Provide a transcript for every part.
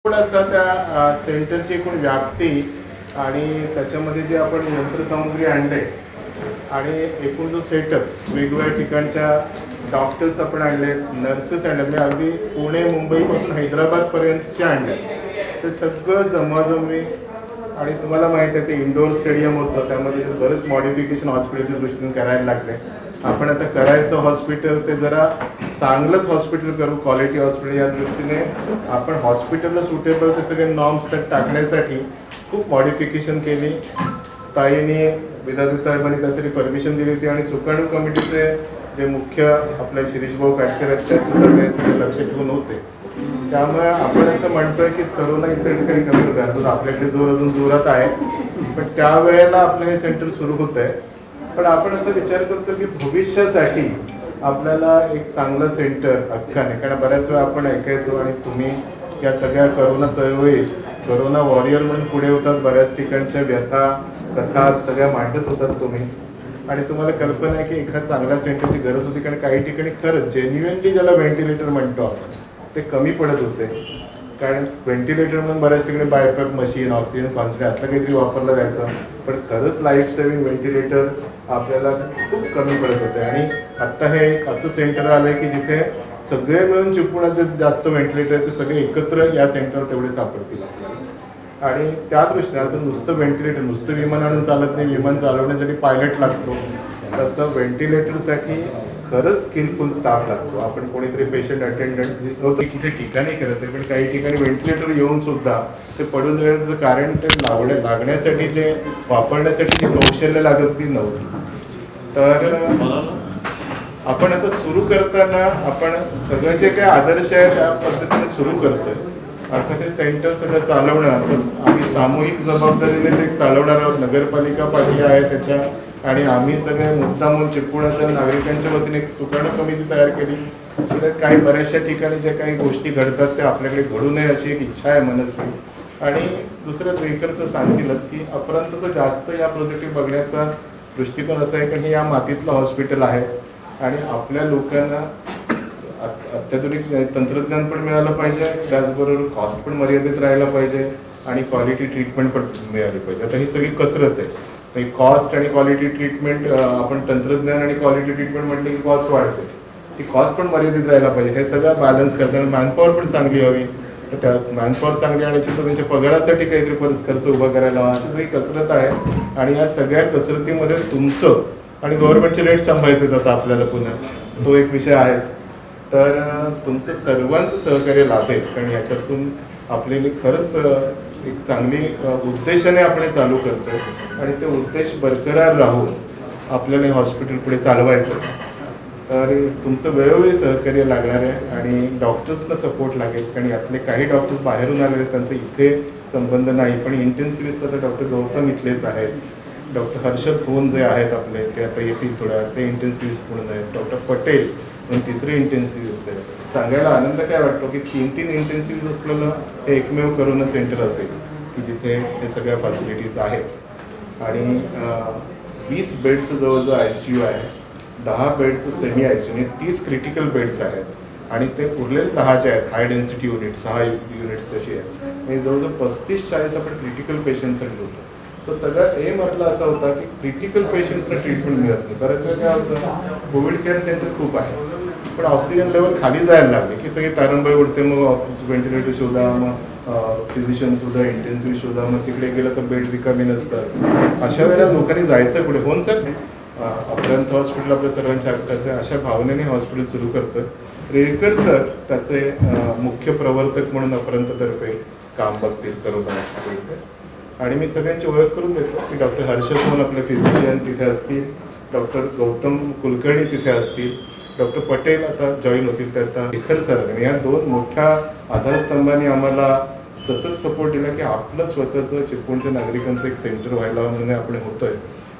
थोडासा त्या सेंटरची एकूण व्याप्ती आणि त्याच्यामध्ये जे आपण यंत्रसामुग्री आणले आणि एकूण जो सेटअप वेगवेगळ्या ठिकाणच्या डॉक्टर्स आपण आणले, नर्सेस आणले, म्हणजे अगदी पुणे मुंबईपासून हैदराबादपर्यंतचे आणले, ते सगळं जमाजमी. आणि तुम्हाला माहीत आहे ते इंडोर स्टेडियम होतं, त्यामध्ये बरेच मॉडिफिकेशन हॉस्पिटलच्या दृष्टीने करायला लागले. आपण आता करायचं हॉस्पिटल ते जरा चांगलंच हॉस्पिटल करू, क्वालिटी हॉस्पिटल या दृष्टीने आपण हॉस्पिटलला सुटेबल ते सगळे नॉर्म्स त्यात टाकण्यासाठी खूप मॉडिफिकेशन केली. ताईंनी विधाते साहेबांनी त्यासाठी परमिशन दिली होती आणि सुकाणू कमिटीचे जे मुख्य आपले शिरीषभाऊ काटकर आहेत त्यासुद्धा ते सगळे लक्ष ठेवून होते. त्यामुळे आपण असं म्हणतोय की करोना इतर ठिकाणी कमी होतं, अर्थात आपल्याकडे जोर अजून जोरात आहे, पण त्यावेळेला आपलं हे सेंटर सुरू होतं आहे. पण आपण असं विचार करतो की भविष्यासाठी आपल्याला एक चांगलं सेंटर हक्काने, कारण बऱ्याच वेळा आपण ऐकायचो आणि तुम्ही या सगळ्या करोना चळवळीत करोना वॉरियर म्हणून पुढे होतात, बऱ्याच ठिकाणच्या व्यथा कथा सगळ्या मांडत होतात तुम्ही, आणि तुम्हाला कल्पना आहे की एखाद्या चांगल्या सेंटरची गरज होती. कारण काही ठिकाणी खरंच जेन्युइनली ज्याला व्हेंटिलेटर म्हणतो आपण ते कमी पडत होते, कारण व्हेंटिलेटर म्हणून बऱ्याच ठिकाणी बायपॅप मशीन, ऑक्सिजन कॉन्सन्ट्रेटर असलं काहीतरी वापरलं जायचं, पण खरंच लाईफ सेव्हिंग व्हेंटिलेटर आपल्याला खूप कमी पडत होते. आणि आत्ता हे एक असं सेंटर आलं आहे की जिथे सगळे मिळून चिपळूणाचे जास्त व्हेंटिलेटर आहेत ते सगळे एकत्र या सेंटरवर तेवढे सापडतील आपल्याला. आणि त्या दृष्टीने आता नुसतं व्हेंटिलेटर, नुसतं विमान आणून चालत नाही, विमान चालवण्यासाठी पायलट लागतो, तसं व्हेंटिलेटरसाठी खरंच स्किलफुल स्टाफ लागतो. आपण कोणीतरी पेशंट अटेंडंट कुठे ठिकाणी करत आहे, पण काही ठिकाणी व्हेंटिलेटर येऊन सुद्धा ते पडून राहण्याचं कारण ते लागण्यासाठी जे वापरण्यासाठी जी कौशल्य लागत ती नव्हती. तर आपण आता सुरू करताना आपण सगळं जे काही आदर्श आहे त्या पद्धतीने सुरू करतोय. अर्थात हे सेंटर सगळं चालवणं तर आम्ही सामूहिक जबाबदारीने ते चालवणार आहोत. नगरपालिका पाठी आहे त्याच्या, आणि आम्ही सगळे मुद्दामून चिपळूणाच्या नागरिकांच्या वतीने एक सुकाणू कमिटी तयार केली. त्यात काही बऱ्याचशा ठिकाणी ज्या काही गोष्टी घडतात त्या आपल्याकडे घडू नये अशी एक इच्छा आहे मनस्वी. आणि दुसरं ट्रेकर्सचं सांगतीलच की अपरंतचं जास्त या प्रोजेक्ट बघण्याचा दृष्टिकोन असा आहे, कारण हे या मातीतलं हॉस्पिटल आहे आणि आपल्या लोकांना अत्याधुनिक तंत्रज्ञान पण मिळालं पाहिजे, त्याचबरोबर कॉस्ट पण मर्यादित राहायला पाहिजे आणि क्वालिटी ट्रीटमेंट पण मिळाली पाहिजे. आता ही सगळी कसरत आहे. कॉस्ट आणि क्वालिटी ट्रीटमेंट, आपण तंत्रज्ञान आणि क्वालिटी ट्रीटमेंट म्हटलं की कॉस्ट वाढते, ती कॉस्ट पण मर्यादित राहायला पाहिजे. हे सगळं बॅलन्स करताना मॅनपॉवर पण चांगली हवी, तर त्या मॅनपॉवर चांगली आणायची तर त्यांच्या पगारासाठी काहीतरी परत खर्च उभा करायला हवा. अशी सगळी कसरत आहे. आणि या सगळ्या कसरतीमध्ये तुमचं आणि गव्हर्नमेंटचे रेट सांभाळायचे आता आपल्याला पुन्हा तो एक विषय आहे. तर तुमचं सर्वांचं सहकार्य लाभेल, कारण याच्यातून आपल्याला खरंच एक चांगली उद्देशाने आपण हे चालू करतोय आणि ते उद्देश बरकरार राहून आपल्याला हे हॉस्पिटल पुढे चालवायचं. तर तुमचं वेळोवेळी सहकार्य लागणार आहे आणि डॉक्टर्सना सपोर्ट लागेल, कारण यातले काही डॉक्टर्स बाहेरून आलेले त्यांचे इथे संबंध नाही, पण इंटेन्सिव्हिस्ट तर डॉक्टर गौतम इथलेच आहेत. डॉक्टर हर्षद खोन जे आहेत आपले ते आता येतील थोड्या, ते इंटेन्सिव्हिस्ट म्हणून आहेत. डॉक्टर पटेल म्हणून तिसरे इंटेन्सिव्हिस्ट आहे. सांगायला आनंद काय वाटतो की 3 इंटेन्सिव्हिस्ट असलेलं हे एकमेव करोना सेंटर असेल की जिथे हे सगळ्या फॅसिलिटीज आहेत. आणि 20 बेडचं जवळजवळ ICU आहे, 10 बेडचं सेमी ICU आणि 30 क्रिटिकल बेड्स आहेत आणि ते उरलेले 10 जे आहेत हाय डेन्सिटी युनिट, 6 युनिट्स तशी आहेत. म्हणजे जवळजवळ 35-40 आपण क्रिटिकल पेशंटसाठी होतो. तर सगळं एम आपला असा होता की क्रिटिकल पेशंट्सना ट्रीटमेंट मिळत नाही. बऱ्याच वेळा काय होतं, कोविड केअर सेंटर खूप आहे पण ऑक्सिजन लेवल खाली जायला लागले की सगळे तारंबळ उडते, मग व्हेंटिलेटर शोधा, मग फिजिशियन शोधा, इंटेन्सिव्ह शोधा, मग तिकडे गेलं तर बेड रिकामी नसतात. अशा वेळेला लोकांनी जायचं कुठे? होऊन सर अपरंत हॉस्पिटल आपल्या सर्वांच्या हक्काचं आहे, अशा भावनेने हॉस्पिटल सुरू करतोय. रेडकर सर त्याचे मुख्य प्रवर्तक म्हणून अपरंततर्फे काम बघतील करोना हॉस्पिटलचे. आणि मी सगळ्यांची ओळख करून देतो की डॉक्टर हर्षद म्हणून आपले फिजिशियन तिथे असतील, डॉक्टर गौतम कुलकर्णी तिथे असतील, डॉक्टर पटेल आता जॉईन होतील, तर आता शेखर सर, या 2 मोठ्या आधारस्तंभांनी आम्हाला सतत सपोर्ट दिला की आपलं स्वतःचं चिपळूणच्या नागरिकांचं एक सेंटर व्हायला म्हणून आपण होतोय.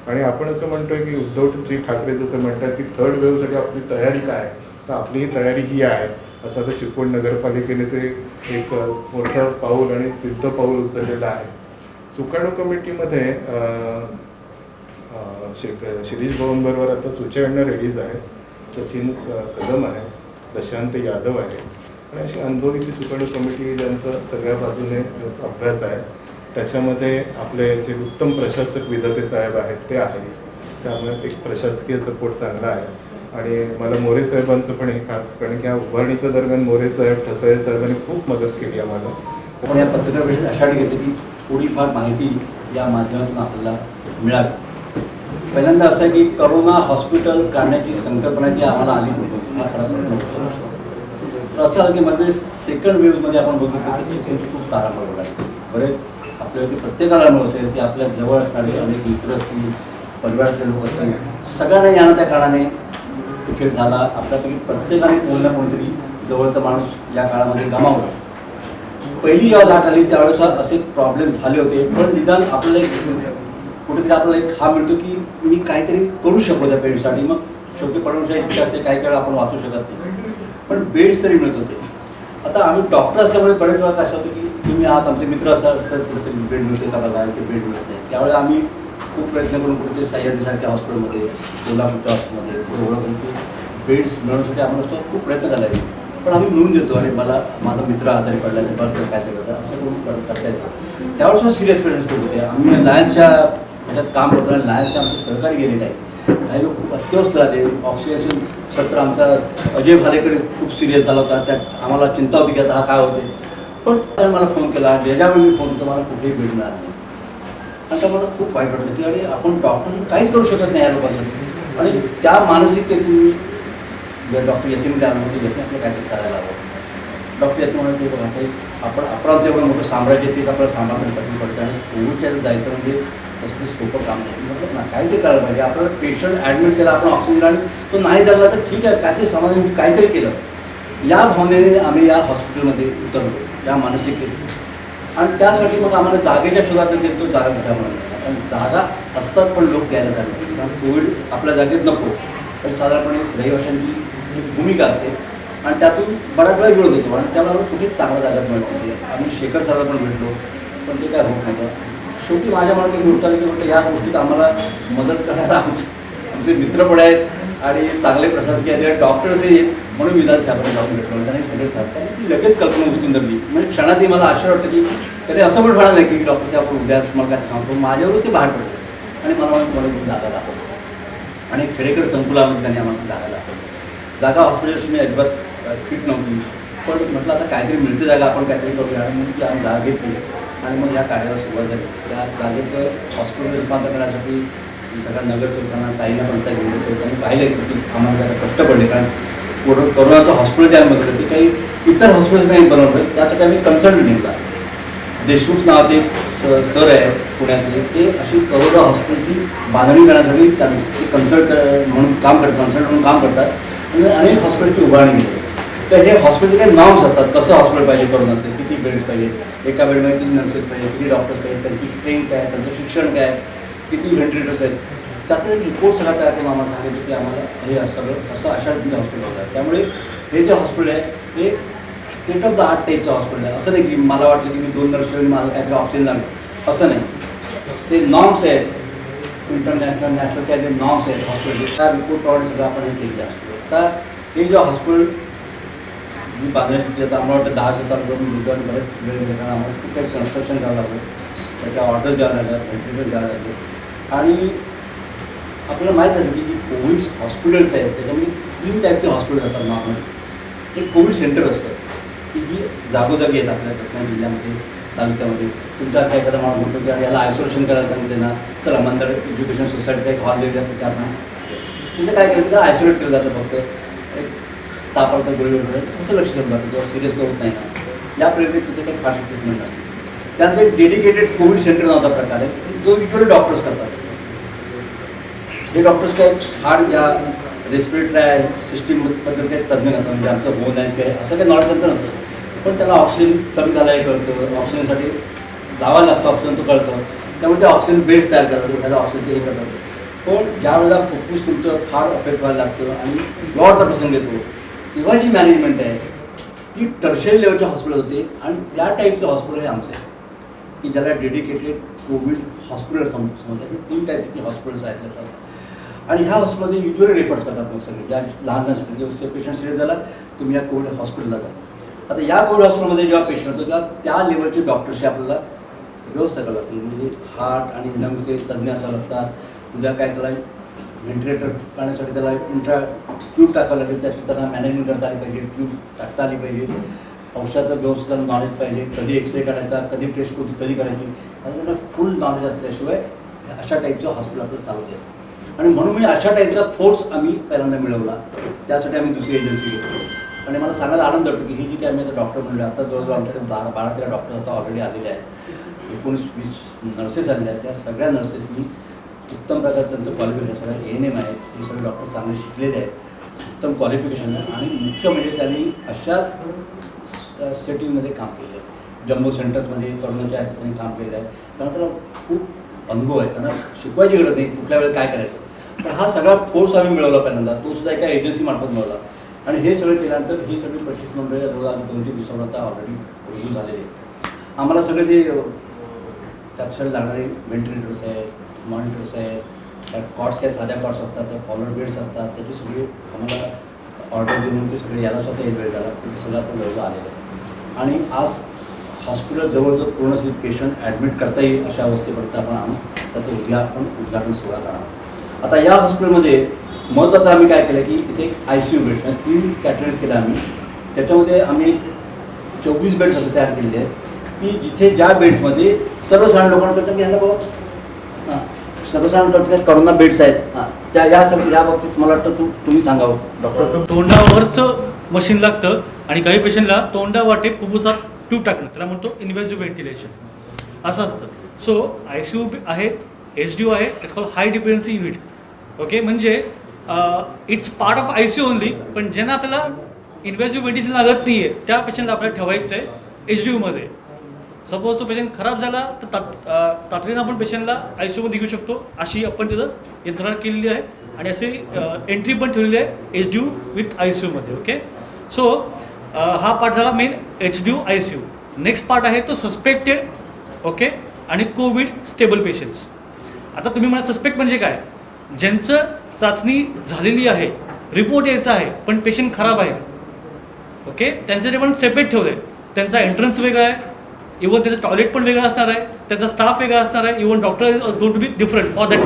आणि आपण असं म्हणतोय की उद्धवजी ठाकरे जसं म्हणतात की 3rd वेव्हसाठी आपली तयारी काय, तर आपली ही तयारी ही आहे. असं आता चिपळूण नगरपालिकेने ते एक मोठं पाऊल आणि सिद्ध पाऊल उचललेलं आहे. सुकाणू कमिटीमध्ये शिरीष भाऊंबरोबर आता सूचना रेडीज आहे. सचिन कदम आहे, प्रशांत यादव आहे आणि अशी अनुभवी ती सुकाणू कमिटी ज्यांचा सगळ्या बाजूने अभ्यास आहे, त्याच्यामध्ये आपले जे उत्तम प्रशासक विधाते साहेब आहेत ते आहेत. त्यामुळे एक प्रशासकीय सपोर्ट चांगला आहे. आणि मला मोरे साहेबांचं पण हे खास, कारण की या उभारणीच्या दरम्यान मोरे साहेब, ठसाळे साहेबांनी खूप मदत केली आम्हाला. आपण या पत्रकार परिषदेत अशा घेतली की थोडीफार माहिती या माध्यमातून आपल्याला मिळावी. पहिल्यांदा असं आहे की करोना हॉस्पिटल काढण्याची संकल्पना जी आम्हाला आली नव्हती, हा खरा प्रश्न होता. तर असं आलं की म्हणजे सेकंड वेव्हमध्ये आपण बघितलं की चिकनची खूप तारांबळ आहे. बरेच आपल्याला प्रत्येकाला अनुभव असेल की आपल्या जवळ असणारे अनेक मित्र असतील, परिवाराचे लोक असतील, सगळ्यांना यानं त्या काळाने इफेक्ट झाला. आपल्यापैकी प्रत्येकाने कोण ना कोणतरी जवळचा माणूस या काळामध्ये गमावला. पहिली जेव्हा लाट आली त्यावेळेस असे प्रॉब्लेम झाले होते, पण निदान आपल्याला एक कुठेतरी आपल्याला एक हा मिळतो की मी काहीतरी करू शकलो त्या पेशंटसाठी. मग शेवटी पडवशाही इच्छा असते, काही वेळा आपण वाचू शकत नाही, पण बेड्स तरी मिळत होते. आता आम्ही डॉक्टर असल्यामुळे बरेच वेळा कसं होतं की तुम्ही आहात आमचे मित्र असतात, सर कुठेतरी बेड मिळते का बघा, ते बेड मिळत नाही. त्यावेळेस आम्ही खूप प्रयत्न करून कुठे सह्याद्रीसारख्या हॉस्पिटलमध्ये, कोल्हापूरच्या हॉस्पिटलमध्ये ओळख बेड्स मिळवण्यासाठी आम्हाला खूप प्रयत्न करायचे. पण आम्ही मिळून देतो आणि मला माझा मित्र आजारी पडला आहे, बरं काय करतात असं करून करता येतं. त्यावेळेस सिरियस पेशंट्स खूप होते. आम्ही लायन्सच्या ह्याच्यात काम करतो आणि लायन्सचे आमचे सहकारी गेलेले आहे. काही लोक खूप अत्यवस्थ झाले. ऑक्सिजन सत्र आमचा अजय भालेकडे खूप सिरियस झाला होता. त्यात आम्हाला चिंता होती की आता हा काय होते. पण त्याने मला फोन केला, ज्यावेळी मी फोन केला मला कुठेही भेट मिळाली नाही. आता मला खूप वाईट वाटलं की अरे आपण डॉक्टर काहीच करू शकत नाही या लोकांसाठी. आणि त्या मानसिकतेतून जर डॉक्टर याच्यामध्ये आलं म्हणजे याच्यात आपलं काहीतरी करायला हवं. डॉक्टर याचं म्हणून ते बघा आपण आपणाचं एवढं मोठं साम्राज्य तेच आपल्याला सांभाळणं कठीण पडतं आणि कोविडच्या जायचं म्हणजे तसं ते सोपं काम नाही. म्हटलं ना काहीतरी करायला पाहिजे. आपल्याला पेशंट ॲडमिट केला, आपण ऑक्सिजन आणि तो नाही जगला तर ठीक आहे, काहीतरी समाजाने काहीतरी केलं. या भावनेने आम्ही या हॉस्पिटलमध्ये उतरलो, या मानसिकतेत. आणि त्यासाठी मग आम्हाला जागेच्या शोधात गेलो, तो जागा मोठ्या म्हणून. कारण जागा असतात पण लोक द्यायला झाले. कारण कोविड आपल्या जागेत नको, तर साधारणपणे रहिवाशांची भूमिका असते आणि त्यातून बराच वेळा विरोध होतो आणि त्यामुळे कुठेच चांगल्या जागात मिळत होते. आम्ही शेखर सरला पण भेटलो, पण ते काय होत नव्हतं. शेवटी माझ्या मनात एक गोष्ट आली की म्हटलं या गोष्टीत आम्हाला मदत करायला आमचे मित्र पण आहेत आणि चांगले प्रशासकीय आहेत, डॉक्टर्स आहेत. म्हणून विधान साहेबांना जाऊन भेटलो त्यांनी सगळे साहेब त्यांनी ती लगेच कल्पना उचलून धरली. म्हणजे क्षणातही मला आश्चर्य वाटतं की त्याने असं पण म्हणालं नाही की डॉक्टर साहेब आपण उद्याच मला काय सांगतो. माझ्यावरच ते बाहेर पडले आणि मला तुम्ही जागा दाखवतो आणि खेडेकर संकुलामध्ये त्यांनी आम्हाला जागा दाखवली. जागा हॉस्पिटलशी मी अजिबात फिट नव्हती, पण म्हटलं आता काहीतरी मिळते जागा, आपण काहीतरी करूया. आणि मग ती आम्ही जागा घेतली आणि मग या कार्याला सुरुवात झाली. त्या जागेचं हॉस्पिटल रूपांतर करण्यासाठी सगळ्या नगरसेवकांना ताईला पण त्या घेऊन होतो. त्यांनी पाहिलं की आम्हाला जरा कष्ट पडले, कारण कोरोनाचं हॉस्पिटल त्यामध्ये होतं ते काही इतर हॉस्पिटल्स नाही बनवलं. त्यासाठी आम्ही कन्सल्टंट नेमला. देशमुख नावाचे सर आहेत पुण्याचे, ते अशी करोना हॉस्पिटलची बांधणी करण्यासाठी त्यांचे कन्सल्ट म्हणून काम करतात, कन्सल्ट म्हणून काम करतात आणि अनेक हॉस्पिटलची उभारणी केली. तर हे हॉस्पिटलचे काही नॉर्म्स असतात, कसं हॉस्पिटल पाहिजे करोनाचे, किती बेड्स पाहिजे, एका बेडमध्ये किती नर्सेस पाहिजे, किती डॉक्टर्स पाहिजे, त्यांची ट्रेनिंग काय, त्यांचं शिक्षण काय, किती व्हेंटिलेटर्स आहेत, त्याचा एक रिपोर्ट सगळा तयार करून आम्हाला सांगितलं की आम्हाला हे सगळं असं अशा रीतीचं हॉस्पिटल होतं आहे. त्यामुळे हे जे हॉस्पिटल आहे हे स्टेट ऑफ द आर्ट टाईपचं हॉस्पिटल आहे. असं नाही की मला वाटलं की मी 2 नर्स मला काहीतरी ऑक्सिजन लागेल, असं नाही. ते नॉर्म्स आहेत, इंटरनॅशनल नॅशनल काय जे नॉर्म्स आहेत हॉस्पिटल, त्या रिपोर्ट प्रॉव्हाइड सगळं आपण हे केलेलं असतो. तर हे जे हॉस्पिटल मी बांधण्याची आता आम्हाला वाटतं 10 चालू करून दुकान बरेच वेळ घेताना आम्हाला खूप काही कन्स्ट्रक्शन करावं लागलं, त्याच्या ऑर्डर्स द्यावं लागलं, व्हेंटिलेटर्स द्यावं लागले. आणि आपल्याला माहीत असेल की जी कोविड हॉस्पिटल्स आहेत त्याच्यामध्ये 3 टाईपचे हॉस्पिटल असतात नॉर्मली. एक कोविड सेंटर असतं की जी जागोजागी आहेत आपल्या रत्नागिरी जिल्ह्यामध्ये, तालुक्यामध्ये. तुमच्या काय एखादा माणूस म्हणतो की याला आयसोलेशन करायला सांगितले ना, चला मंदार एज्युकेशन सोसायटीचा एक हॉल दिला तिथे आपण तिथे काय केलं तर आयसोलेट केलं जातं. फक्त एक तापावरचं गोळी वगैरे फक्त लक्ष ठेवलं जातं, जेव्हा सिरियस होत नाही ना. या प्रेरित तिथे काही फास्ट ट्रीटमेंट नसते. त्यानंतर एक डेडिकेटेड कोविड सेंटर नावाचा प्रकार आहे जो युजली डॉक्टर्स करतात. हे डॉक्टर्स काय हार्ट या रेस्पिरेटरी सिस्टीमबद्दल काही तज्ज्ञ नसतं, म्हणजे आमचं होत आहे काय असं काही नॉलेज त्यांचं नसतं. पण त्याला ऑक्सिजन कमी झाला हे कळतं, ऑक्सिजनसाठी जावा लागतं, ऑक्सिजन तो कळतं. त्यामुळे ते ऑक्सिजन बेड्स तयार करतात, एखाद्या ऑक्सिजनचं हे करतात. पण ज्या वेळेला फुफ्फुस तुमचं फार अफेक्ट व्हायला लागतं आणि लॉडचा प्रसंग येतो, तेव्हा जी मॅनेजमेंट आहे ती टर्शियरी लेवलच्या हॉस्पिटल होते. आणि त्या टाईपचं हॉस्पिटल हे आमचं आहे की ज्याला डेडिकेटेड कोविड हॉस्पिटल समजतात. 3 टाईपचे हॉस्पिटल्स आहेत त्याच्यात. आणि ह्या हॉस्पिटलमध्ये युजली रेफर्स करतात मग सगळे ज्या लहान पेशंट सिरियस झाला तुम्ही या कोविड हॉस्पिटलला जा. आता या कोविड हॉस्पिटलमध्ये जेव्हा पेशंट होतो तेव्हा त्या लेवलचे डॉक्टरशी आपल्याला व्यवस्था करावं लागते. म्हणजे हार्ट आणि लंग्सचे तज्ज्ञ असावं लागतात. उद्या काय त्याला व्हेंटिलेटर करण्यासाठी त्याला ट्यूब टाकावं लागेल, त्याची त्यांना मॅनेजमेंट करता आली पाहिजे, ट्यूब टाकता आली पाहिजे, औषधाचं व्यवस्थित नॉलेज पाहिजे, कधी एक्सरे काढायचा, कधी टेस्ट होती, कधी करायची, आणि त्यांना फुल नॉलेज असल्याशिवाय अशा टाईपचं हॉस्पिटल आपल्याला चालवता येतं. आणि म्हणून मी अशा टाईपचा फोर्स आम्ही पहिल्यांदा मिळवला. त्यासाठी आम्ही दुसरी एजन्सी घेतली. आणि मला सांगायला आनंद वाटतो की ही जी काही आम्ही आता डॉक्टर म्हणले, आता जवळजवळ आमच्याकडे 12-13 डॉक्टर आता ऑलरेडी आलेले आहेत, 19-20 नर्सेस आलेल्या आहेत. त्या सगळ्या नर्सेसनी उत्तम प्रकारे त्यांचं क्वालिफिकेशन, सगळं ANM आहेत, हे सगळे डॉक्टर चांगले शिकलेले आहेत, उत्तम क्वालिफिकेशन आहे. आणि मुख्य म्हणजे त्यांनी अशाच सेटिंगमध्ये काम केलं आहे. जम्बो सेंटर्समध्ये करोनाच्या ठिकाणी काम केलेलं आहे. त्यांना त्याला खूप अनुभव आहे, त्यांना शिकवायची गरज नाही कुठल्या वेळेला काय करायचं. तर हा सगळा फोर्स आम्ही मिळवला पहिल्यांदा, तो सुद्धा एका एजन्सीमार्फत मिळवला. आणि हे सगळं केल्यानंतर ही सगळी प्रशिक्षण मंडळी जवळ आम्ही 2-3 दिवसावर आता ऑलरेडी रुजू झालेले आहेत. आम्हाला सगळे जे त्याच्यासाठी लागणारे व्हेंटिलेटर्स आहेत, मॉनिटर्स आहेत, त्या कॉट्स काय साध्या कॉट्स असतात, त्या फॉलोअर बेड्स असतात, त्याची सगळी आम्हाला ऑर्डर देऊन ते सगळे याला स्वतः एक वेळ झाला, ते सगळं आपण जवळ आलेलं आहे. आणि आज हॉस्पिटल जवळजवळ पूर्ण पेशंट ॲडमिट करता येईल अशा अवस्थेपर्यंत आपण आणून त्याचं उद्या आपण उद्घाटन सोहळा करणार. आता या हॉस्पिटलमध्ये महत्त्वाचं आम्ही काय केलं की तिथे एक ICU बेड 3 कॅटेगरीज केल्या आम्ही. त्याच्यामध्ये आम्ही 24 बेड्स असे तयार केलेले आहेत की जिथे ज्या बेड्समध्ये सर्वसाधारण लोकांकरता की ह्याला बाबा सर्वसाधारण करता करोना बेड्स आहेत, त्या या बाबतीत मला वाटतं तुम्ही सांगावं डॉक्टर. तोंडावरचं मशीन लागतं आणि काही पेशंटला तोंडावाटे फुफ्फुसात ट्यूब टाकणं, त्याला म्हणतो इन्व्हेसिव्ह व्हेंटिलेशन असं असतं. सो ICU आहे, HDU आहे, it's called high dependency unit. Okay, म्हणजे it's part of ICU only, पण ज्यांना आपल्याला इन्व्हेसिव्ह व्हेंटिलेशन लागत नाही आहे त्या पेशंटला आपल्याला ठेवायचं आहे HDUमध्ये. सपोज तो पेशंट खराब झाला तर तातडीनं आपण पेशंटला ICUमध्ये घेऊ शकतो, अशी आपण तिथं यंत्रणा केलेली आहे. आणि असे एंट्री पण ठेवलेली आहे HDU विथ ICUमध्ये. ओके, सो हा पार्ट झाला main HDU ICU. Next part आहे तो सस्पेक्टेड, ओके, आणि कोविड स्टेबल पेशंट्स. आता तुम्ही म्हणा सस्पेक्ट म्हणजे काय, ज्यांचं चाचणी झालेली आहे, रिपोर्ट यायचा आहे, पण पेशंट खराब आहे, ओके, त्यांच्यासाठी पण सेपरेट ठेवलं आहे. त्यांचा एंट्रन्स वेगळा आहे, इवन त्याचं टॉयलेट पण वेगळं असणार आहे, त्याचा स्टाफ वेगळा असणार आहे, even doctor is going to be different for that.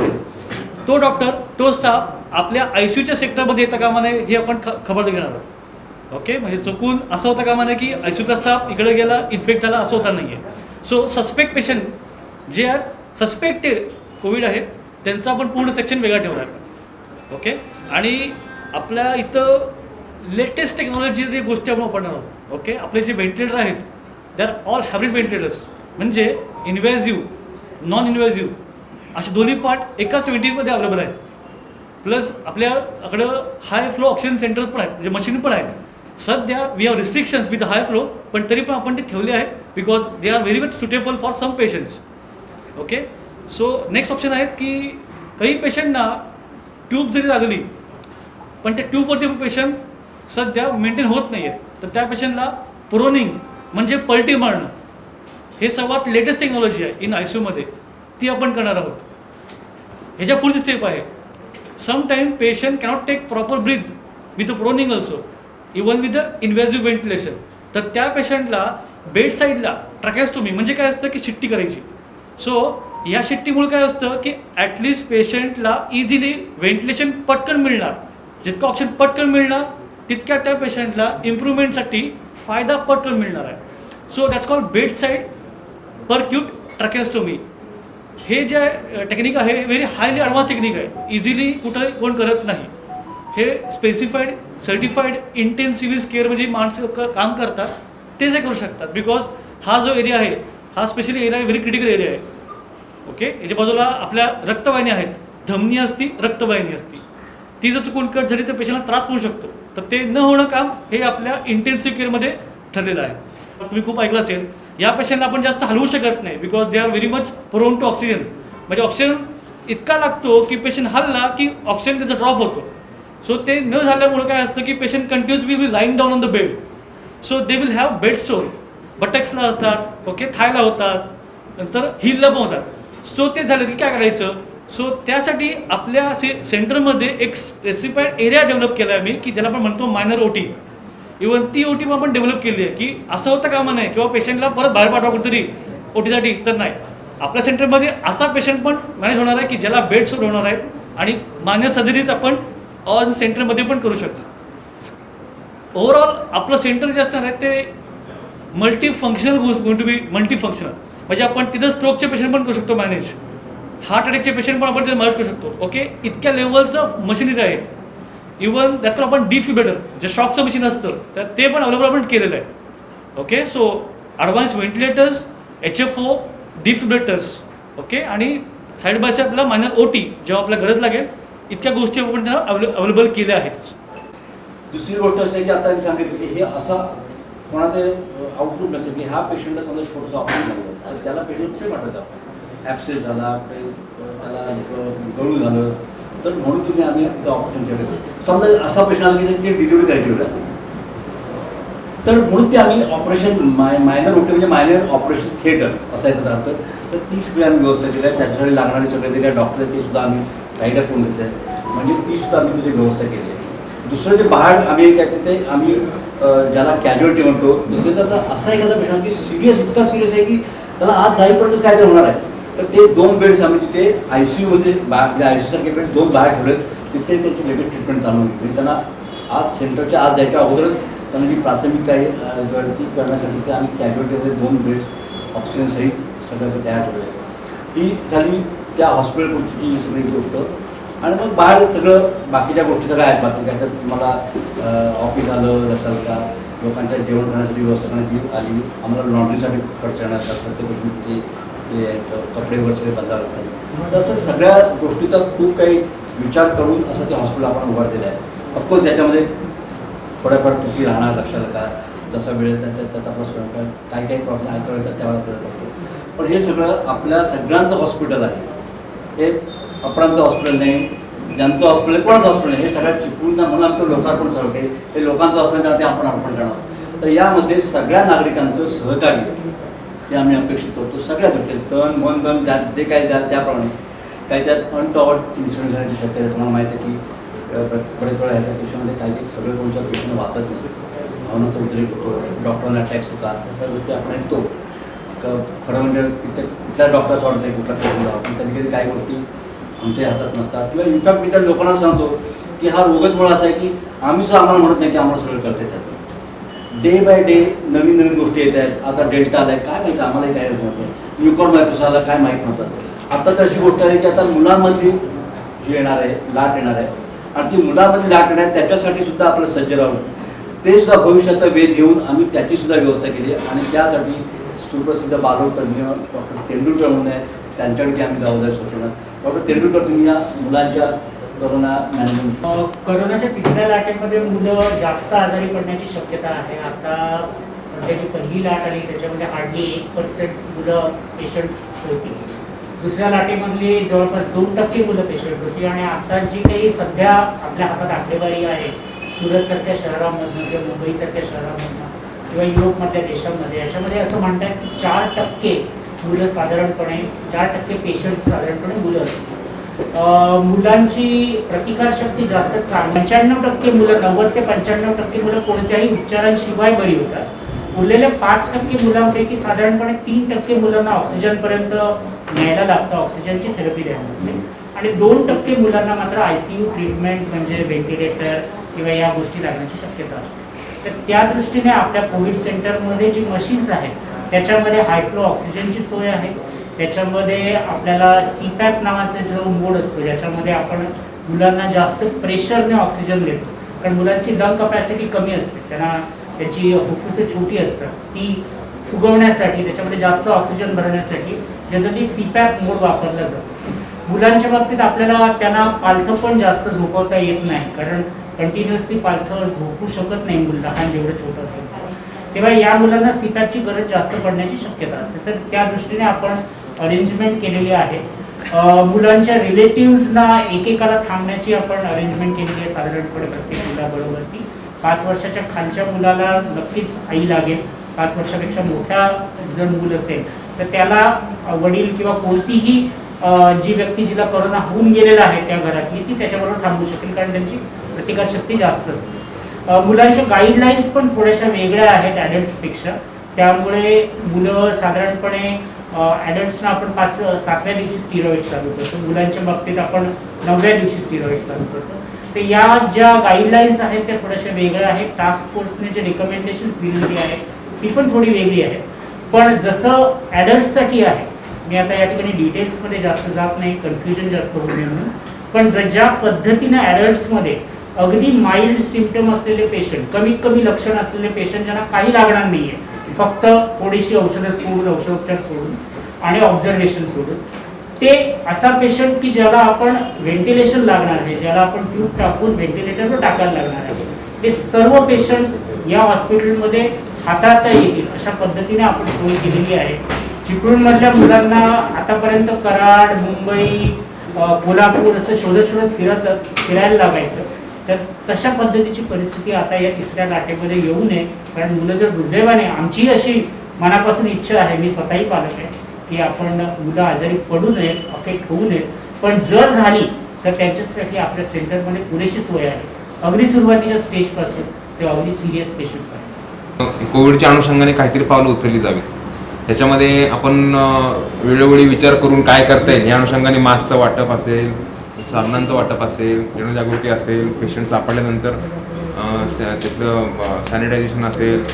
तो डॉक्टर, तो स्टाफ आपल्या ICUच्या सेक्टरमध्ये येता कामा नये हे आपण खबर घेणार आहोत. ओके, म्हणजे चुकून असं होता कामा नये की ICUचा स्टाफ इकडे गेला, इन्फेक्ट झाला, असं होता नाही आहे. सो सस्पेक्ट पेशंट जे आहेत, सस्पेक्टेड कोविड आहे, त्यांचा आपण पूर्ण सेक्शन वेगळा ठेवला आहे. ओके, आणि आपल्या इथं लेटेस्ट टेक्नॉलॉजी जे गोष्टी आपण वापरणार आहोत. ओके, आपले जे व्हेंटिलेटर आहेत they are all hybrid ventilators, म्हणजे इन्व्हेसिव्ह, नॉन इन्व्हेसिव्ह असे दोन्ही पार्ट एकाच व्हेंटिलेटरमध्ये अवेलेबल आहेत. प्लस आपल्याकडं हाय फ्लो ऑक्सिजन सेंटर पण आहेत, म्हणजे मशीन पण आहेत. सध्या we have restrictions with high flow, पण तरी पण आपण ते ठेवले आहेत because they are very much suitable for some patients. Okay, so next option आहेत की काही पेशंटना ट्यूब जरी लागली पण त्या ट्यूबवरती पेशंट सध्या मेंटेन होत नाही आहे, तर त्या पेशंटला प्रोनिंग म्हणजे पलटी मारणं, हे सर्वात लेटेस्ट टेक्नॉलॉजी आहे इन ICUमध्ये, ती आपण करणार आहोत. ह्याच्या पुढची स्टेप आहे, sometime patient cannot take proper breath with a proning also, even with the invasive ventilation. तर त्या पेशंटला बेड साईडला ट्रॅकेस्टोमी म्हणजे काय असतं की शिट्टी करायची. सो या शिट्टीमुळे काय असतं की ॲटलिस्ट पेशंटला इझिली व्हेंटिलेशन पटकन मिळणार, जितकं ऑक्सिजन पटकन मिळणार तितक्या त्या पेशंटला इम्प्रूव्हमेंटसाठी फायदा पटकन मिळणार आहे. So that's called bedside percut tracheostomy. हे जे टेक्निक आहे व्हेरी हायली ॲडव्हान्स टेक्निक आहे, इझिली कुठं कोण करत नाही. हे स्पेसिफाईड सर्टिफाईड इंटेन्सिव्ह केअर म्हणजे माणसं काम करतात तेच हे करू शकतात. बिकॉज हा जो एरिया आहे हा specially area very critical area आहे. ओके, याच्या बाजूला आपल्या रक्तवाहिनी आहेत, धमनी असती, रक्तवाहिनी असती, ती जर चुकून कट झाली तर पेशंटला त्रास होऊ शकतो. तर ते न होणं काम हे आपल्या इंटेन्सिव्ह केअरमध्ये ठरलेलं आहे. तुम्ही खूप ऐकलं असेल, या पेशंटला आपण जास्त हलवू शकत नाही because they are very much prone to oxygen. म्हणजे ऑक्सिजन इतका लागतो की पेशंट हलला की ऑक्सिजन त्याचा ड्रॉप होतो. सो ते न झाल्यामुळे काय असतं की patient continuous will be lying down on the bed. So they will have bed sore, बटक्सला असतात, ओके, थायला होतात, नंतर हिलला पण होतात. सो ते झालं की काय करायचं. सो त्यासाठी आपल्या सेंटरमध्ये एक स्पेसिफाईड एरिया डेव्हलप केला आहे मी की ज्याला आपण म्हणतो मायनर OT. इव्हन ती OT आपण डेव्हलप केली आहे की असं होतं कामा नाही किंवा पेशंटला परत बाहेर पाठवा कुठेतरी OTसाठी, तर नाही. आपल्या सेंटरमध्ये असा पेशंट पण मॅनेज होणार आहे की ज्याला बेड सूट होणार आहे आणि मान्य सर्जरीज आपण ऑन सेंटरमध्ये पण करू शकतो. ओव्हरऑल आपलं सेंटर जे असणार आहे ते multi functional going to be multi functional. म्हणजे आपण तिथं स्ट्रोकचे पेशंट पण करू शकतो मॅनेज, हार्ट अटॅकचे पेशंट पण आपण तिथे मॅनेज करू शकतो. ओके, इतक्या लेवलचं मशिनरी आहे. इवन त्यात आपण डिफिब्रेटर जे शॉकचं मशीन असतं तर ते पण अवेलेबल आपण केलेलं आहे. Okay, so advance ventilators, HFO, defibrillators, okay, आणि साईड बाय साईड आपल्याला मायनर OT जेव्हा आपल्या गरज लागेल इतक्या गोष्टी आपण त्यांना अवेलेबल केल्या आहेत. दुसरी गोष्ट अशी आहे की आता सांगितलं की हे असा कोणाचं आउटलुक नसेल की ह्या पेशंटला समजा छोटंसं ऑपरेशन झालं तर त्याला पेशंट कुठे पाठवायचं आपण, ॲप्सेस झाला, त्याला गळू झालं तर म्हणून तुम्ही आम्ही ते ऑपरेशन केलं. समजा असा पेशंट आला की त्याची डिलिव्हरी करायची होतं तर म्हणून ते आम्ही ऑपरेशन मायनर OT म्हणजे मायनर ऑपरेशन थिएटर असा आहे त्याचा अर्थ. तर ती सगळी आम्ही व्यवस्था केली आहे. त्याच्यासाठी लागणारे सगळे जे काही डॉक्टर ते सुद्धा आम्ही गाईड करून घेतले आहेत, म्हणजे ती सुद्धा आम्ही तिथे व्यवस्था केली आहे. दुसरं जे बाहेर आम्ही काय ते आम्ही ज्याला कॅज्युअलिटी म्हणतो तिथे जर असा एखादा पेशंट की सिरियस इतका सिरियस आहे की त्याला आज जाईपर्यंत काय ते होणार आहे तर ते 2 बेड्स आम्ही तिथे ICUमध्ये म्हणजे ICUसारखे बेड्स 2 बाहेर ठेवलेत. तिथे त्याची वेगळी ट्रीटमेंट चालू होती. म्हणजे त्यांना आज सेंटरच्या आज जायच्या अगोदरच त्यांना जी प्राथमिक काही गळती करण्यासाठी ते आम्ही कॅज्युअलिटीमध्ये 2 बेड्स ऑक्सिजनसहित सगळ्याचं तयार ठेवलं आहे. ही झाली त्या हॉस्पिटलची सगळी गोष्ट. आणि मग बाहेर सगळं बाकीच्या गोष्टी सगळ्या आहेत. बाकी काय तर तुम्हाला ऑफिस आलं लक्षात का, लोकांच्या जेवण करण्यासाठी व्यवस्था करण्याची आली, आम्हाला लॉन्ड्रीसाठी खर्च करण्यात प्रत्येक गोष्टीचे ते कपडे वगैरे सगळे बदलावं लागतात. तसं सगळ्या गोष्टीचा खूप काही विचार करून असं ते हॉस्पिटल आपण उभारलेलं आहे. ऑफकोर्स याच्यामध्ये थोड्याफार त्रुटी राहणार लक्षात का, जसा वेळ त्यात आपला स्वयंपाक काही काही प्रॉब्लेम ऐकायला येतात त्यावेळेला करत असतो. पण हे सगळं आपल्या सगळ्यांचं हॉस्पिटल आहे. हे आपणांचं हॉस्पिटल नाही, ज्यांचं हॉस्पिटल आहे कोणाचं हॉस्पिटल आहे हे सगळ्यात चिपळूण म्हणून आमचं लोकार्पण सगळं ते लोकांचं हॉस्पिटल ते आपण अर्पण करणार. तर यामध्ये सगळ्या नागरिकांचं सहकार्य हे आम्ही अपेक्षित करतो. सगळ्या गोष्टी तण मन धन जे काही त्याप्रमाणे काही त्यात अनकवर्ड इन्सिडेंट जाण्याची शक्यता आहे. तुम्हाला माहिती आहे की बरेच वेळा ह्या पेशंटमध्ये काही सगळे कोणत्या पेशंट वाचत नाही, भावनाचा उद्रेक होतो, डॉक्टरांना अटॅक्स होतात, त्या गोष्टी आपण ऐकतो. खरं म्हणजे कुठल्या डॉक्टरचं वाटतं कुठला पेशंट पण कधी कधी काही गोष्टी आमच्या हातात नसतात. किंवा इनफॅक्ट मी त्या लोकांना सांगतो की हा रोगच मुळा असा आहे की आम्ही सुद्धा आम्हाला म्हणत नाही की आम्हाला सगळं करता येतात. डे बाय डे नवीन नवीन गोष्टी येत आहेत. आता डेल्टा आला आहे काय माहिती आम्हालाही काय नव्हतं, म्युकॉरमायकोसिस आला काय माहीत नव्हतं. आता तर अशी गोष्ट आहे की आता मुलांमध्ये जी येणार आहे लाट येणार आहे आणि ती मुलांमध्ये लाट येणार आहे त्याच्यासाठी सुद्धा आपलं सज्ज राहून ते सुद्धा भविष्याचा वेध घेऊन आम्ही त्याची सुद्धा व्यवस्था केली. आणि त्यासाठी सुप्रसिद्ध बालरोगतज्ञ डॉक्टर तेंडुलकर म्हणून आहे, त्यांच्याकडे आम्ही जबाबदारी सोडणार. डॉक्टर तेंडुलकर तुम्ही या मुलांच्या करोना मॅनेजमेंट करोनाच्या 3ऱ्या लाटेमध्ये मुलं जास्त आजारी पडण्याची शक्यता आहे. आता सध्याची पहिली लाट आली त्याच्यामध्ये हार्डली 1% मुलं पेशंट होती. 2ऱ्या लाटेमधली जवळपास 2% मुलं पेशंट होती. आणि आता जी काही सध्या आपल्या हातात आकडेवारी आहे सुरतसारख्या शहरामधनं किंवा मुंबईसारख्या शहरामधनं किंवा युरोपमधल्या देशांमध्ये याच्यामध्ये असं म्हणतात की 4% मुलं साधारणपणे 4% पेशंट्स साधारणपणे मुलं असतात. मुलांची प्रतिकारशक्ती जास्त चांगली 95% मुलं 90 ते 95% मुलं कोणत्याही उपचारांशिवाय बरी होतात. उरलेल्या 5% मुलांपैकी साधारणपणे 3% मुलांना ऑक्सिजनपर्यंत न्यायला लागतं, ऑक्सिजनची थेरपी द्यायला लागते. आणि 2% मुलांना मात्र ICU ट्रीटमेंट म्हणजे व्हेंटिलेटर किंवा या गोष्टी लागण्याची शक्यता असते. तर त्या दृष्टीने आपल्या कोविड सेंटरमध्ये जी मशीन्स आहेत त्याच्यामध्ये हायफ्लो ऑक्सिजनची सोय आहे. त्याच्यामध्ये आपल्याला CPAP नावाचा जो मोड असतो ज्याच्यामध्ये आपण मुलांना जास्त प्रेशरने ऑक्सिजन देतो, कारण मुलांची लंग कपॅसिटी कमी असते, त्याची फुफ्फुसे छोटी असतात, ती फुगवण्यासाठी त्याच्यामध्ये जास्त ऑक्सिजन भरण्यासाठी जनरली CPAP मोड वापरला जातो. मुलांच्या बाबतीत आपल्याला त्यांना पालथं पण जास्त झोपवता येत नाही, कारण कंटिन्युअसली पालथं झोपू शकत नाही मुलं लहान जेवढं छोटं असेल. तेव्हा या मुलांना CPAPची गरज जास्त पडण्याची शक्यता असते. तर त्या दृष्टीने आपण अरेंजमेंट केलेली आहे. मुलांच्या रिलेटिव्हजना एकेकाला थांबण्याची आपण अरेंजमेंट केलेली आहे साधारणपणे प्रत्येक मुलाबरोबरती. 5 वर्षाच्या खालच्या मुलाला नक्कीच आई लागेल. 5 वर्षापेक्षा मोठा जर मूल असेल तर त्याला वडील किंवा कोणतीही जी व्यक्ती जिला कोरोना होऊन गेलेला आहे त्या घरातली ती त्याच्याबरोबर थांबू शकेल, कारण त्यांची प्रतिकारशक्ती जास्त असते. मुलांच्या गाईडलाईन्स पण थोड्याशा वेगळ्या आहेत ॲडल्ट्सपेक्षा. त्यामुळे मुलं साधारणपणे ॲडल्ट्सना आपण 7व्या दिवशी स्टिरॉइड्स चालू करतो, मुलांच्या बाबतीत आपण 9व्या दिवशी स्टिरॉइड्स चालू करतो. तर या ज्या गाईडलाईन्स आहेत त्या थोड्याशा वेगळ्या आहेत. टास्क फोर्सने जे रिकमेंडेशन्स दिलेली आहेत ती पण थोडी वेगळी आहे. पण जसं ॲडल्ट्ससाठी आहे, मी आता या ठिकाणी डिटेल्समध्ये जास्त जात नाही, कन्फ्युजन जास्त होऊ नये म्हणून, पण ज्या पद्धतीनं ॲडल्ट्समध्ये अगदी माइल्ड सिम्पटम असलेले पेशंट, कमीत कमी लक्षण असलेले पेशंट ज्यांना काही लागणार नाही आहे, फक्त थोडीशी औषधं सोडून, औषधोपचार सोडून आणि ऑब्झर्वेशन सोडून, ते असा पेशंट की ज्याला आपण व्हेंटिलेशन लागणार आहे, ज्याला आपण ट्यूब टाकून व्हेंटिलेटरवर टाकायला लागणार आहे, ते सर्व पेशंट्स या हॉस्पिटलमध्ये हाताळता येतील अशा पद्धतीने आपण सोय केलेली आहे. चिपळूणमधल्या मुलांना आतापर्यंत कराड, मुंबई, कोल्हापूर असं शोधत फिरायला लागायचं. तर तशा पद्धतीची परिस्थिती आता या तिसऱ्या लाटेमध्ये येऊ नये. कारण मुलं जर दुर्दैवाने, आमची अशी मनापासून इच्छा आहे, मी स्वतःही पालक आहे, की आपण मुलं आजारी पडू नयेत, अफेक्ट होऊ नयेत. पण जर झाली तर त्यांच्यासाठी आपल्या सेंटरमध्ये पुरेशी सोय आहे, अगदी सुरुवातीच्या स्टेजपासून ते अगदी सिरियस पेशंटपर्यंत. कोविडच्या अनुषंगाने काहीतरी पावलं उचलली जावी. त्याच्यामध्ये आपण वेळोवेळी विचार करून काय करता येईल या अनुषंगाने मास्कचं वाटप असेल, साबणांचं वाटप असेल, जनजागृती असेल, पेशंट सापडल्यानंतर तिथलं सॅनिटायझेशन असेल,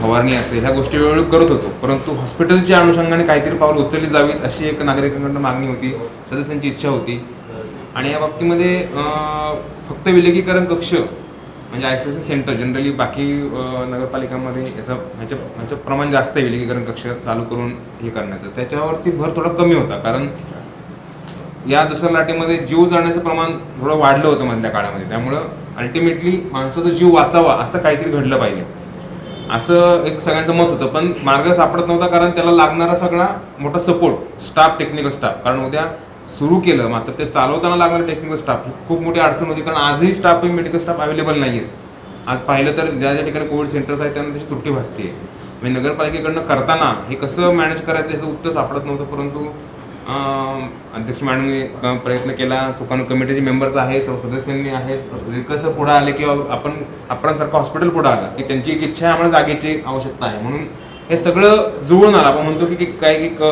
फवारणी असेल, ह्या गोष्टी वेळोवेळी करत होतो. परंतु हॉस्पिटलच्या अनुषंगाने काहीतरी पावलं उचलली जावीत अशी एक नागरिकांकडून मागणी होती, सदस्यांची इच्छा होती. आणि या बाबतीमध्ये फक्त विलगीकरण कक्ष म्हणजे आयसोलेशन सेंटर, जनरली बाकी नगरपालिकांमध्ये ह्याचं प्रमाण जास्त आहे विलगीकरण कक्ष चालू करून हे करण्याचं, त्याच्यावरती भर थोडा कमी होता. कारण या दुसऱ्या लाटेमध्ये जीव जाण्याचं प्रमाण थोडं वाढलं होतं मधल्या काळामध्ये. त्यामुळं अल्टिमेटली माणसाचा जीव वाचावा असं काहीतरी घडलं पाहिजे असं एक सगळ्यांचं मत होतं. पण मार्ग सापडत नव्हता, कारण त्याला लागणारा सगळा मोठा सपोर्ट स्टाफ, टेक्निकल स्टाफ, कारण उद्या सुरू केलं मात्र ते चालवताना लागणारं टेक्निकल स्टाफ ही खूप मोठी अडचण होती. कारण आजही स्टाफ, मेडिकल स्टाफ अवेलेबल नाही आहेत. आज पाहिलं तर ज्या ज्या ठिकाणी कोविड सेंटर्स आहेत त्यांना त्याची त्रुटी भासते. म्हणजे नगरपालिकेकडनं करताना हे कसं मॅनेज करायचं याचं उत्तर सापडत नव्हतं. परंतु अध्यक्ष मॅडमने प्रयत्न केला, सुकाणू कमिटीचे मेंबर्स आहेत, सर्व सदस्यांनी आहेत, कसं पुढं आले किंवा आपणसारखं हॉस्पिटल पुढं आलं की त्यांची एक इच्छा आहे, आम्हाला जागेची आवश्यकता आहे, म्हणून हे सगळं जुळून आलं. आपण म्हणतो की काही एक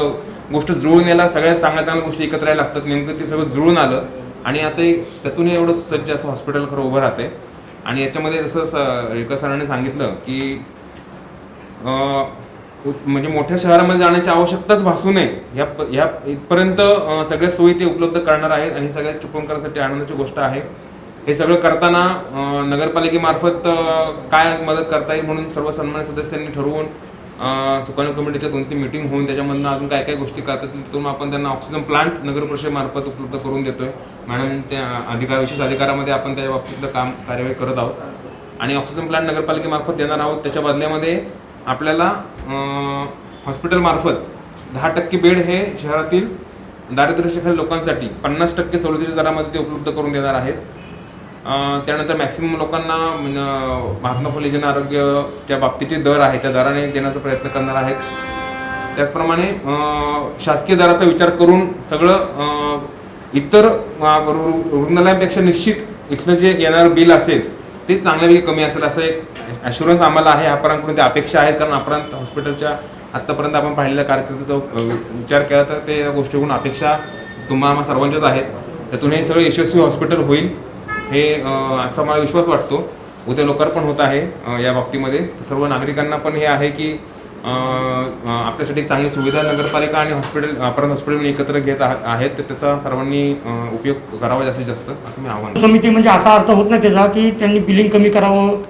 गोष्ट जुळून यायला सगळ्यात चांगल्या गोष्टी एकत्र यायला लागतात. नेमकं ते सगळं जुळून आलं आणि आता त्यातून एवढं सज्ज असं हॉस्पिटल खरं उभं राहते. आणि याच्यामध्ये जसं रेखा सरांनी सांगितलं की म्हणजे मोठ्या शहरामध्ये जाण्याची आवश्यकताच भासू नये ह्या इथपर्यंत सगळ्या सोयी ते उपलब्ध करणार आहेत. आणि सगळ्या चिपळूणकरांसाठी आनंदाची गोष्ट आहे. हे सगळं करताना नगरपालिकेमार्फत काय मदत करता येईल म्हणून सर्व सन्मान्य सदस्यांनी ठरवून सुकाणू कमिटीच्या 2-3 मीटिंग होऊन त्याच्यामधून अजून काय काय गोष्टी करतात तिथून आपण त्यांना ऑक्सिजन प्लांट नगर परिषदेमार्फत उपलब्ध करून देतोय. मॅडम त्या विशेष अधिकारामध्ये आपण त्या बाबतीतलं कार्यवाही करत आहोत आणि ऑक्सिजन प्लांट नगरपालिकेमार्फत देणार आहोत. त्याच्या बदल्यामध्ये आपल्याला हॉस्पिटलमार्फत 10% बेड हे शहरातील दारिद्र्यरेषेखालील लोकांसाठी 50% सवलतीच्या दरामध्ये ते उपलब्ध करून देणार आहेत. त्यानंतर मॅक्सिमम लोकांना महात्मा फुले जन आरोग्याच्या बाबतीचे दर आहे त्या दराने देण्याचा प्रयत्न करणार आहेत. त्याचप्रमाणे शासकीय दराचा विचार करून सगळं इतर रुग्णालयांपेक्षा निश्चित इथलं जे येणारं बिल असेल ते चांगल्यापैकी कमी असेल असं एक ॲश्युरन्स आम्हाला आहे. अपरांतकडून ते अपेक्षा आहेत, कारण अपरांत हॉस्पिटलच्या आत्तापर्यंत आपण पाहिलेल्या कारकिर्दीचा विचार केला तर ते गोष्टीकडून अपेक्षा तुम्हाला सर्वांच्याच आहेत. त्यातून हे सगळं यशस्वी हॉस्पिटल होईल हे असा मला विश्वास वाटतो. उद्या लोकार्पण होत आहे या बाबतीमध्ये. सर्व नागरिकांना पण हे आहे की आपल्यासाठी एक चांगली सुविधा नगरपालिका आणि हॉस्पिटल अपरांत हॉस्पिटल एकत्र घेत आहेत, तर त्याचा सर्वांनी उपयोग करावा जास्तीत जास्त असं मी आव्हान. समिती म्हणजे असा अर्थ होत नाही त्याचा की त्यांनी बिलिंग कमी करावं,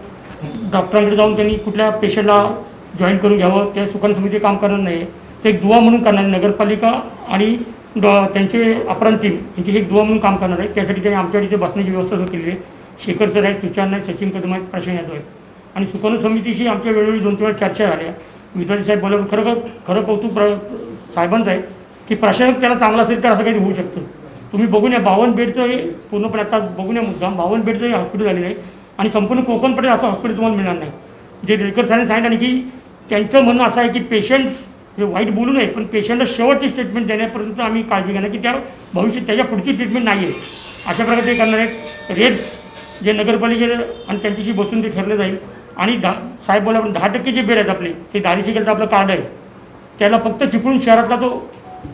डॉक्टरांकडे जाऊन त्यांनी कुठल्या पेशंटला जॉईन करून घ्यावं, ते सुकाणू समिती काम करणार नाही. ते एक दुवा म्हणून करणार, नगरपालिका आणि त्यांचे अपरांत टीम यांची एक दुवा म्हणून काम करणार आहे. त्यासाठी त्यांनी आमच्याकडे इथे बसण्याची व्यवस्था केलेली आहे. शेखर सर आहेत, सुचान आहेत, सचिन कदम आहेत, प्रशांत यादव आहेत. आणि सुकाणू समितीची आमच्या वेळोवेळी 2-3 वेळा चर्चा झाल्या. विद्यार्थी साहेब बोला खरं कौतुक साहेबांचं आहे की प्रशासक त्याला चांगला असेल तर असं काही होऊ शकतं. तुम्ही बघून या 52 बेडचं हे पूर्णपणे आता बघून या मुद्दाम 52 बेडचं हे हॉस्पिटल झालेलं आहे आणि संपूर्ण कोकणपट्टीत असं हॉस्पिटल तुम्हाला मिळणार नाही. जे रेडकर सरांनी सांगितलं आणि की त्यांचं म्हणणं असं आहे की पेशंट्स हे वाईट बोलू नये, पण पेशंटला शेवटची स्टेटमेंट देण्यापर्यंत आम्ही काळजी घेणार की त्या भविष्यात त्याच्या पुढची ट्रीटमेंट नाही आहे अशा प्रकारे ते करणार आहेत. रेट्स जे नगरपालिकेला आणि त्यांच्याशी बसून ते ठरलं जाईल. आणि साहेब बोला पण 10% जे बेड आहेत आपले ते दारिशी केलं आपलं कार्ड आहे त्याला फक्त चिपळूण शहरातला तो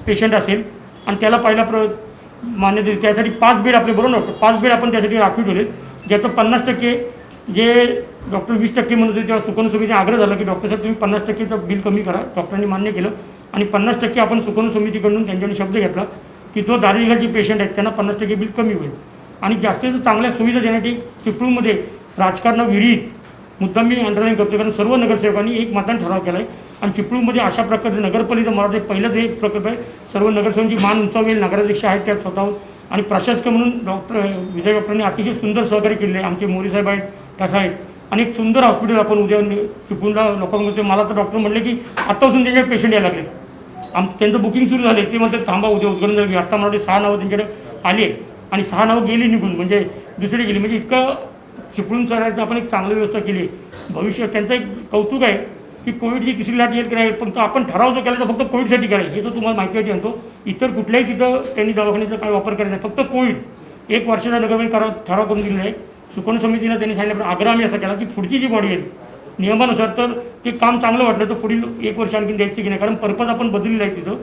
पेशंट असेल आणि त्याला पहिला मान्यता देईल. त्यासाठी 5 बेड आपले बरोबर नव्हतं 5 बेड आपण त्यासाठी राखीव ठेवले ज्याचं 50% जे डॉक्टर 20% म्हणत होते तेव्हा सुकन समितीने आग्रह झाला की डॉक्टर साहेब तुम्ही 50%चं बिल कमी करा. डॉक्टरांनी मान्य केलं आणि 50% आपण सुकन समितीकडून त्यांच्याकडून शब्द घेतला की जो दारिशी पेशंट आहेत त्यांना 50% बिल कमी होईल. आणि जास्तीत चांगल्या सुविधा देण्यासाठी चिपळूणमध्ये राजकारणाविरहित मुद्दा मी अंडरलाईन करतो कारण सर्व नगरसेवकांनी एक मताने ठराव केला आहे. आणि चिपळूणमध्ये अशा प्रकारे नगरपालिका मराठी पहिलंच हे प्रकल्प आहे. सर्व नगरसेवकांची मान उंचावेल नगराध्यक्ष आहेत त्यात स्वतःहून आणि प्रशासक म्हणून विजय डॉक्टरांनी अतिशय सुंदर सहकार्य केले आहे. आमचे मोरे साहेब आहेत त्याचा आहेत आणि एक सुंदर हॉस्पिटल आपण उद्या चिपळूणला लोकांमध्ये मला तर डॉक्टर म्हणले की आत्तापासून त्यांच्याकडे पेशंट यायला लागले. त्यांचं बुकिंग सुरू झाले ते म्हणतात थांबा उद्या उद्घाटन झालं. आत्ता मला 6 नावं त्यांच्याकडे आली आणि 6 नावं गेली निघून म्हणजे दुसरी गेली म्हणजे इतकं चिपळूण शहराची आपण एक चांगली व्यवस्था केली आहे. भविष्य त्यांचं एक कौतुक आहे की कोविडची तिसरी लाट येईल की नाही पण आपण ठराव जो केला तर फक्त कोविडसाठी करायचं हे जो तुम्हाला माहिती आहे आणतो. इतर कुठल्याही तिथं त्यांनी दवाखान्याचा काही वापर करायचा नाही फक्त कोविड 1 वर्षाचा नगरपालिका ठराव करून दिलेला आहे. सुकन समितीनं त्यांनी सांगितलं आग्रह आम्ही असा केला की पुढची जी बॉडी आहे नियमानुसार तर ते काम चांगलं वाटलं तर पुढील 1 वर्ष आणखी द्यायचं की नाही कारण पर्पज आपण बदललेलं आहे तिथं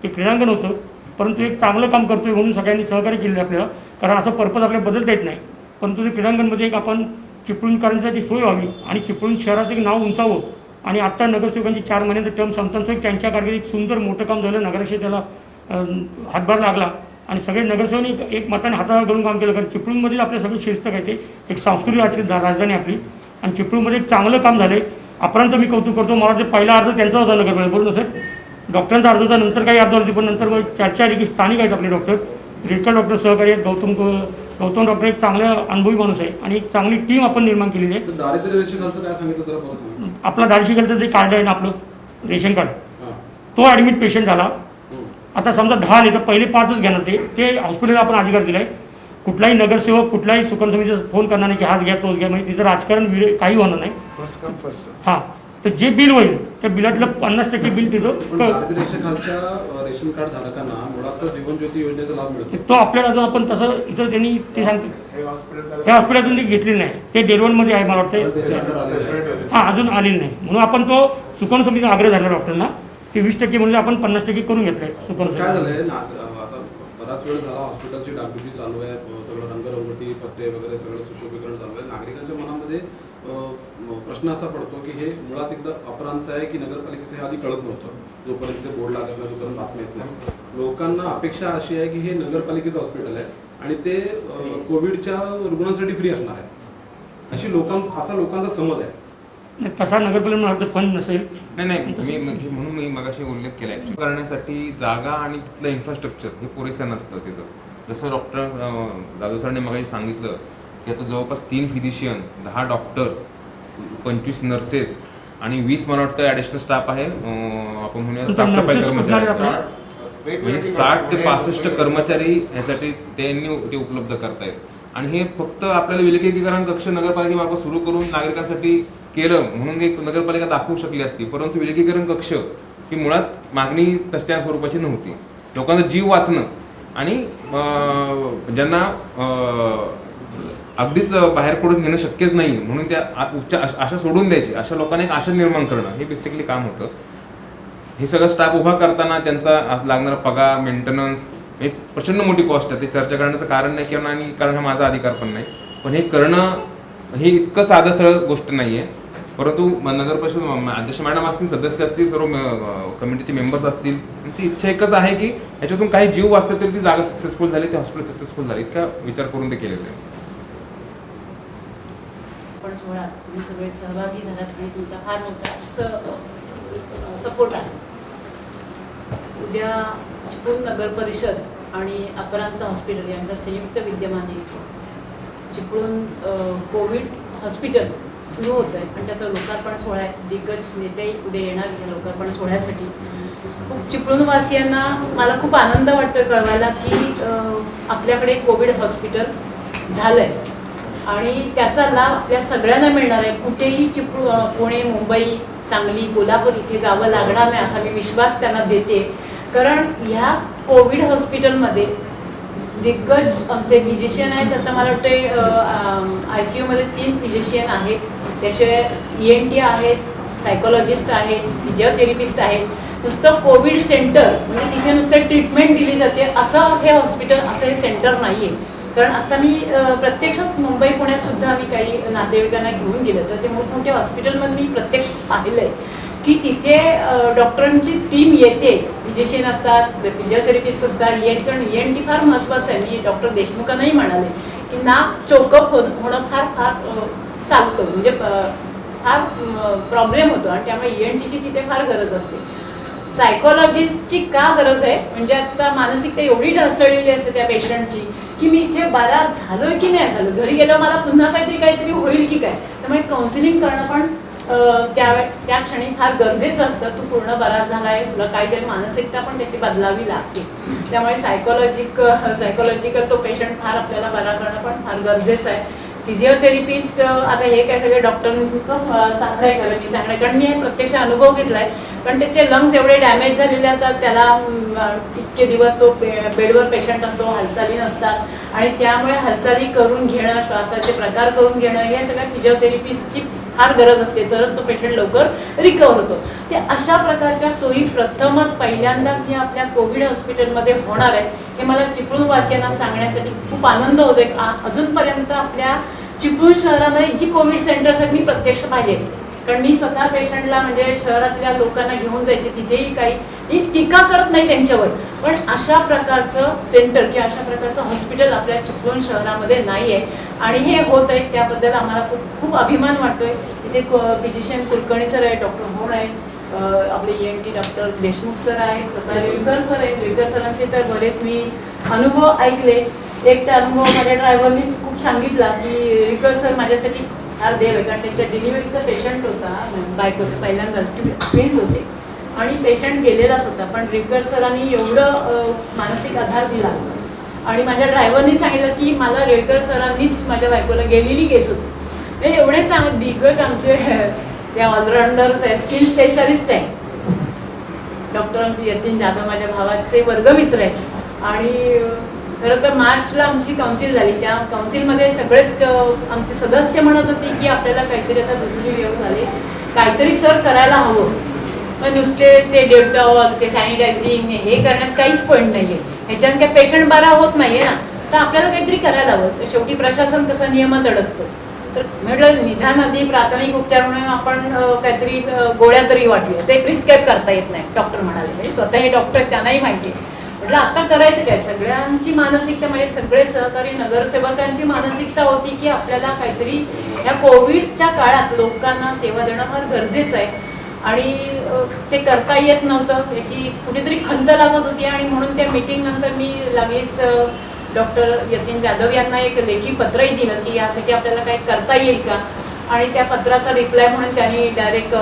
ते क्रीडांगण होतं परंतु एक चांगलं काम करतोय म्हणून सगळ्यांनी सहकार्य केलं आहे आपल्याला कारण असं पर्पज आपल्याला बदलता येत नाही. परंतु ते क्रीडांगणमध्ये एक आपण चिपळूणकरांसाठी सोय व्हावी आणि चिपळूण शहराचं एक नाव उंचावं आणि आत्ता नगरसेवकांची 4 महिन्यांचा टर्म संस्थांचं त्यांच्या कारकिर्दीत एक सुंदर मोठं काम झालं. नगराध्यक्ष त्याला हातभार लागला आणि सगळे नगरसेवकांनी एक मताने हातावर घालून काम केलं कारण चिपळूणमधील आपल्या सगळे शिस्त काय ते एक सांस्कृतिक राजधानी आपली आणि चिपळूणमध्ये एक चांगलं काम झालं आहे. आपणांचं मी कौतुक करतो मला ते पहिला अर्ज त्यांचा होता नगरपालिका बोलू सर डॉक्टरांचा अर्ज होता नंतर काही अर्ज होती पण नंतर मग चर्चा आली की स्थानिक आहेत आपले डॉक्टर रेडकर डॉक्टर सहकारी आहेत गौतम डॉक्टर एक चांगला अनुभवी माणूस आहे आणि एक चांगली टीम आपण निर्माण केलेली आहे. दारिद्र्य रेषेखालचं काय सांगितलं जरा बरं सांगा. आपला दारिशीकडचं जे कार्ड आहे ना आपलं रेशन कार्ड तो ॲडमिट पेशंट झाला आता समजा 10 आले तर पहिले 5च घेणार ते हॉस्पिटलला आपण अधिकार दिला आहे. कुठलाही नगरसेवक कुठलाही सुकन समितीचा फोन करणार नाही की हाच घ्या तोच घ्या म्हणजे तिथं राजकारण काही होणार नाही. फर्स्ट कम फर्स्ट हां तर जे बिल होईल त्या बिलातलं 50% बिल पण तिथं दारिद्र्य रेषेखालच्या रेशन कार्ड धारकांना मुळात जीवन ज्योती योजनेचा लाभ मिळतो. तो आपल्याला अजून आपण तसं इथं त्यांनी ते सांगते हे हॉस्पिटल ह्या हॉस्पिटलमधून ते घेतलेलं नाही ते डेलवनमध्ये आहे मला वाटतं त्याच्या अंडर आलेलं आहे. हां अजून आलेलं नाही म्हणून आपण तो सुकन समितीचा आग्रह झाला डॉक्टरना ते 20% म्हणजे आपण 50% करून घेतलं आहे सुकन काय समिती. झालंय ना आता बराच वेळ झाला हॉस्पिटलची डागडुजी चालू आहे सगळं रंगरंगोटी पत्रे वगैरे सगळं सुशोभीकरण चालू आहे. नागरिकांच्या मनामध्ये प्रश्न असा पडतो की हे मुळात एकदा अपरांचं आहे की नगरपालिकेचं हे आधी कळत नव्हतं जोपर्यंत ते बोर्ड लागत नाही तोपर्यंत बातमी येत नाही. लोकांना अपेक्षा अशी आहे की हे नगरपालिकेचं हॉस्पिटल आहे आणि ते कोविडच्या रुग्णांसाठी फ्री असणार आहे अशी असा लोकांचा समज आहे. नाही, तसा नगरपालिका फंड नसेल. नाही म्हणून मी मगाशी उल्लेख केला ॲक्च्युली करण्यासाठी जागा आणि तिथलं इन्फ्रास्ट्रक्चर हे पुरेसं नसतं तिथं. जसं डॉक्टर जाधव सरांनी मगाशी सांगितलं की आता जवळपास 3 फिजिशियन 10 डॉक्टर्स 25 नर्सेस आणि 20 मला वाटतं ॲडिशनल स्टाफ आहे आपण म्हणूया साफसफाई कर्मचारी म्हणजे 60 ते 65 कर्मचारी यासाठी त्यांनी ते उपलब्ध करतायत. आणि हे फक्त आपल्याला विलगीकरण कक्ष नगरपालिकेमार्फत सुरू करून नागरिकांसाठी केलं म्हणून एक नगरपालिका दाखवू शकली असती परंतु विलगीकरण कक्ष ही मुळात मागणी तशा स्वरूपाची नव्हती. लोकांचा जीव वाचणं आणि ज्यांना अगदीच बाहेर पडून घेणं शक्यच नाही म्हणून त्या आशा सोडून द्यायची अशा लोकांना एक आशा निर्माण करणं हे बेसिकली काम होतं. हे सगळं स्टाफ उभा करताना त्यांचा लागणारा पगार मेंटेनन्स एक प्रचंड मोठी कॉस्ट आहे. ते चर्चा करण्याचं कारण नाही किंवा आणि कारण हा माझा अधिकार पण नाही पण हे करणं हे इतकं साधं सरळ गोष्ट नाही आहे. परंतु नगर परिषद अध्यक्ष मॅडम असतील सदस्य असतील सर्व कमिटीचे मेंबर्स असतील ती इच्छा एकच आहे की याच्यातून काही जीव वाचले तरी ती जागा सक्सेसफुल झाली ते हॉस्पिटल सक्सेसफुल झाली इतका विचार करून ते केलेलं आहे. पण सोहळ्यात तुम्ही सगळे सहभागी झालात आणि तुमचा फार मोठा सपोर्ट आहे. उद्या चिपळूण नगर परिषद आणि अपरांत हॉस्पिटल यांच्या संयुक्त विद्यमाने चिपळूण कोविड हॉस्पिटल सुरू होतं आहे आणि त्याचं लोकार्पण सोहळा आहे. दिग्गज नेते उद्या येणार या लोकार्पण सोहळ्यासाठी. खूप चिपळूणवासियांना मला खूप आनंद वाटतोय कळवायला की आपल्याकडे कोविड हॉस्पिटल झालं आहे आणि त्याचा लाभ आपल्या सगळ्यांना मिळणार आहे. कुठेही पुणे मुंबई सांगली कोल्हापूर इथे जावं लागणार नाही असा मी विश्वास त्यांना देते. कारण ह्या कोविड हॉस्पिटलमध्ये दिग्गज आमचे फिजिशियन आहेत. आता मला वाटते ICUमध्ये 3 फिजिशियन आहेत. त्याशिवाय ENT आहेत, सायकोलॉजिस्ट आहेत, फिजिओथेरपिस्ट आहेत. नुसतं कोविड सेंटर म्हणजे तिथे नुसतं ट्रीटमेंट दिली जाते असं हे हॉस्पिटल, असं हे सेंटर नाही आहे. कारण आता मी प्रत्यक्षात मुंबई पुण्यात सुद्धा मी काही नातेवाईकांना घेऊन गेलं तर ते मोठमोठ्या हॉस्पिटलमध्ये मी प्रत्यक्ष पाहिलं आहे की तिथे डॉक्टरांची टीम येते, फिजिशियन असतात, फिजिओथेरपिस्ट असतात, कारण ENT फार महत्त्वाचं आहे. मी डॉक्टर देशमुखांनाही म्हणाले की नाक चोकअप होणं फार फार चालतं, म्हणजे फार प्रॉब्लेम होतो आणि त्यामुळे ENTची तिथे फार गरज असते. सायकोलॉजिस्टची का गरज आहे म्हणजे आता मानसिकता एवढी ढासळलेली असते त्या पेशंटची की मी इथे बरा झालोय की नाही झालो, घरी गेल्यावर मला पुन्हा काहीतरी होईल की काय. त्यामुळे काउन्सिलिंग करणं पण त्या क्षणी फार गरजेचं असतं. तू पूर्ण बरा झाला आहे, तुला काय झालं, मानसिकता पण त्याची बदलावी लागते. त्यामुळे सायकोलॉजिकल तो पेशंट फार आपल्याला बरा करणं पण फार गरजेचं आहे. फिजिओथेरपिस्ट आता हे काय सगळे डॉक्टरांचं सांगणं खरं मी सांगणं, कारण मी प्रत्यक्ष अनुभव घेतला आहे. पण त्याचे लंग्स एवढे डॅमेज झालेले असतात, त्याला इतके दिवस तो बेडवर पेशंट असतो, हालचाली नसतात आणि त्यामुळे हालचाली करून घेणं, श्वासाचे प्रकार करून घेणं, या सगळ्या फिजिओथेरपिस्टची फार गरज असते, तरच तो पेशंट लवकर रिकवर होतो. ते अशा प्रकारच्या सोयी प्रथमच पहिल्यांदाच हे आपल्या कोविड हॉस्पिटलमध्ये होणार आहे हे मला चिपळूणवासियांना सांगण्यासाठी खूप आनंद होतो. अजूनपर्यंत आपल्या चिपळूण शहरामध्ये जी कोविड सेंटर्स आहेत मी प्रत्यक्ष पाहिले, कारण मी स्वतः पेशंटला म्हणजे शहरातल्या लोकांना घेऊन जायचे, तिथेही काही मी टीका करत नाही त्यांच्यावर, पण अशा प्रकारचं सेंटर किंवा अशा प्रकारचं हॉस्पिटल आपल्या चिपळूण शहरामध्ये नाही आहे आणि हे होत आहे. त्याबद्दल आम्हाला खूप अभिमान वाटतोय. इथे फिजिशियन कुलकर्णी सर आहेत, डॉक्टर होण आहेत, आपले ENT डॉक्टर देशमुख सर आहेत, स्वतः रेलकर सर आहेत. रेलकर सरांचे तर बरेच मी अनुभव ऐकले. एक तर अनुभव माझ्या ड्रायव्हरनीच खूप सांगितला की रेलकर सर माझ्यासाठी फार देव आहे, कारण त्यांच्या डिलिव्हरीचा पेशंट होता, बायकोचं पहिल्यांदा ट्विन्स होते आणि पेशंट गेलेलाच होता, पण रेलकर सरांनी एवढं मानसिक आधार दिला आणि माझ्या ड्रायव्हरनी सांगितलं की मला रेलकर सरांनीच माझ्या बायकोला गेलेली केस होती. हे एवढे दिग्गज आमचे त्या ऑलराऊंडर्स आहे, स्किन स्पेशालिस्ट आहे. डॉक्टर आमचे यतीन जाधव माझ्या भावाचे वर्गमित्र आहेत आणि खरं तर मार्चला आमची काउन्सिल झाली. त्या काउन्सिलमध्ये सगळेच आमचे सदस्य म्हणत होते की आपल्याला काहीतरी आता दुसरी वेळ झाली, काहीतरी सर करायला हवं. पण नुसते ते डेटॉल, ते सॅनिटायझिंग हे करण्यात काहीच पॉईंट नाही आहे. ह्याच्यानं काय पेशंट बरा होत नाही आहे ना, तर आपल्याला काहीतरी करायला हवं. तर शेवटी प्रशासन कसं नियमात अडकतं, तर म्हटलं निदान आधी प्राथमिक उपचार म्हणून आपण काहीतरी गोळ्या तरी वाटूया. ते प्रिस्क्राईब करता येत नाही, डॉक्टर म्हणाले. स्वतः हे डॉक्टर त्यांनाही माहिती आहे. म्हटलं आता करायचं काय. सगळ्यांची मानसिकता म्हणजे सगळे सहकारी नगरसेवकांची मानसिकता होती की आपल्याला काहीतरी या कोविडच्या काळात लोकांना सेवा देणं फार गरजेचं आहे आणि ते करता येत नव्हतं, याची कुठेतरी खंत लागत होती. आणि म्हणून त्या मीटिंग नंतर मी लगेच डॉक्टर यतीन जाधव यांना एक लेखी पत्रही दिलं की यासाठी आपल्याला काही करता येईल का. आणि त्या पत्राचा रिप्लाय म्हणून त्यांनी डायरेक्ट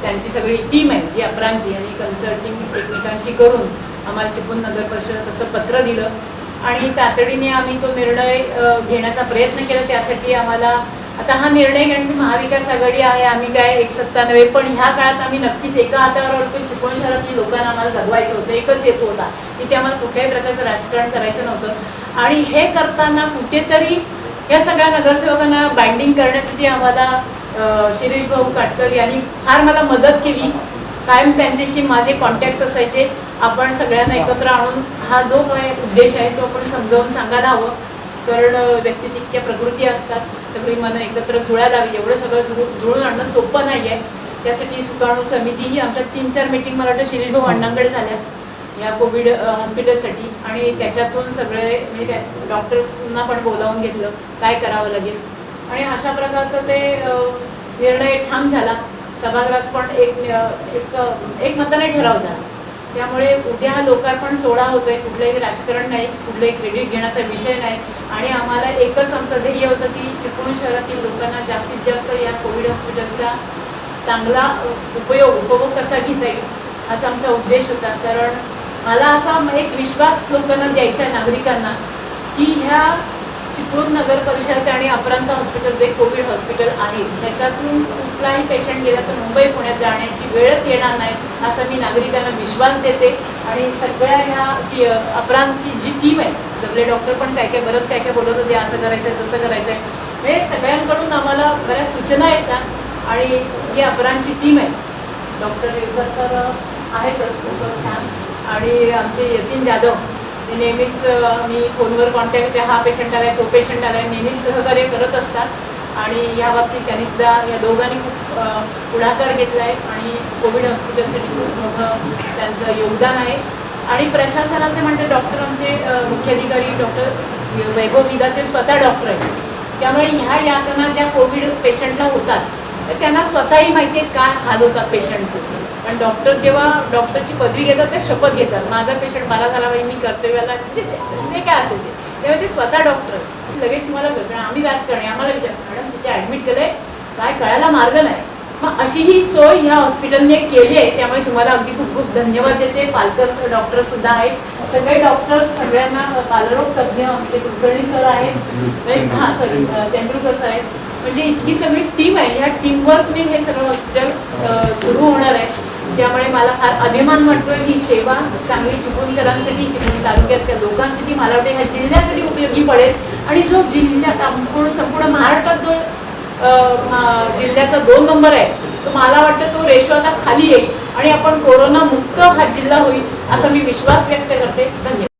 त्यांची सगळी टीम आहे जी अपरांची आणि कन्सल्टिंग एकमेकांशी करून आम्हाला चिपळूण नगर परिषद तसं पत्र दिलं आणि तातडीने आम्ही तो निर्णय घेण्याचा प्रयत्न केला. त्यासाठी आम्हाला आता हा निर्णय घेण्याची महाविकास आघाडी आहे, आम्ही काय 1 सत्ता नव्हे, पण ह्या काळात आम्ही नक्कीच एका हातावर अडकून चिपळूण शहरातील लोकांना आम्हाला जगवायचं होतं. एकच हेतू होता की ते आम्हाला कुठल्याही प्रकारचं राजकारण करायचं नव्हतं आणि हे करताना कुठेतरी या सगळ्या नगरसेवकांना बाइंडिंग करण्यासाठी आम्हाला शिरीष भाऊ काटकर यांनी फार मला मदत केली. कायम त्यांच्याशी माझे कॉन्टॅक्ट्स असायचे. आपण सगळ्यांना एकत्र आणून हा जो काय उद्देश आहे तो आपण समजावून सांगायला हवं, कारण व्यक्ती तितक्या प्रकृती असतात, सगळी मनं एकत्र जुळायला हवी. एवढं सगळं जुळून आणणं सोपं नाही आहे. त्यासाठी सुकाणू समितीही आमच्या 3-4 मीटिंग मला वाटतं शिरीष भाऊ अण्णांकडे झाल्या या कोविड हॉस्पिटलसाठी आणि त्याच्यातून सगळे म्हणजे त्या डॉक्टर्सना पण बोलावून घेतलं काय करावं लागेल आणि अशा प्रकारचं ते निर्णय ठाम झाला. सभागृहात पण एक मताने ठराव झाला. त्यामुळे उद्या हा लोकार्पण सोहळा होतोय, कुठलंही राजकारण नाही, कुठलंही क्रेडिट घेण्याचा विषय नाही आणि आम्हाला एकच आमचं ध्येय होतं की चिपळूण शहरातील लोकांना जास्तीत जास्त या कोविड हॉस्पिटलचा चांगला उपभोग कसा घेता येईल हाच आमचा उद्देश होता. कारण मला असा एक विश्वास लोकांना द्यायचा आहे नागरिकांना की ह्या चिपळूण नगर परिषद आणि अपरांत हॉस्पिटल जे कोविड हॉस्पिटल आहे त्याच्यातून कुठलाही पेशंट गेला तर मुंबई पुण्यात जाण्याची वेळच येणार नाही असा मी नागरिकांना विश्वास देते. आणि सगळ्या ह्या अपरांतची जी टीम आहे जमले डॉक्टर पण काय काय बरंच काय काय बोलत होते, असं करायचं आहे तसं करायचं आहे. हे सगळ्यांकडून आम्हाला बऱ्याच सूचना येतात आणि ही अपरांची टीम आहे. डॉक्टर रेवकर तर आहेतच खूप छान, आणि आमचे यतीन जाधव ते नेहमीच मी फोनवर कॉन्टॅक्ट होते, हा पेशंट आला आहे तो पेशंट आला आहे, नेहमीच सहकार्य करत असतात. आणि या बाबतीत त्यांनी सुद्धा या दोघांनी खूप पुढाकार घेतला आहे आणि कोविड हॉस्पिटलसाठी खूप मोठं त्यांचं योगदान आहे. आणि प्रशासनाचे म्हणजे डॉक्टर आमचे मुख्याधिकारी डॉक्टर वैभव विदा ते स्वतः डॉक्टर आहेत, त्यामुळे ह्या यातना ज्या कोविड पेशंटला होतात तर त्यांना स्वतःही माहिती आहे काय हाल होतात पेशंटचे. पण डॉक्टर जेव्हा डॉक्टरची पदवी घेतात ते शपथ घेतात, माझा पेशंट बरा झाला पाहिजे, मी कर्तव्याला म्हणजे काय असेल ते, तेव्हा ते स्वतः डॉक्टर लगेच तुम्हाला कळतं. आम्ही राजकारणी आम्हाला विचार मॅडम तिथे ॲडमिट केलं आहे काय कळायला मार्ग नाही. मग अशी ही सोय ह्या हॉस्पिटलने केली आहे, त्यामुळे तुम्हाला अगदी खूप खूप धन्यवाद देते. पालकर डॉक्टर्ससुद्धा आहेत, सगळे डॉक्टर्स सगळ्यांना, बालरोग तज्ज्ञ आमचे कुलकर्णी सर आहेत, हां सॉरी तेंडुलकर सर आहेत, म्हणजे इतकी सगळी टीम आहे. ह्या टीमवर्कने हे सगळं हॉस्पिटल सुरू होणार आहे. त्यामुळे मला फार अभिमान वाटतो ही सेवा चांगली चिपळूणकरांसाठी, चिपळूण तालुक्यातल्या लोकांसाठी, मला वाटते ह्या जिल्ह्यासाठी उपयोगी पडेल. आणि जो जिल्ह्यात संपूर्ण महाराष्ट्रात जो जिल्ह्याचा 2 नंबर आहे तो मला वाटतं तो रेशो आता खाली येईल आणि आपण कोरोना मुक्त हा जिल्हा होईल असा मी विश्वास व्यक्त करते. धन्यवाद.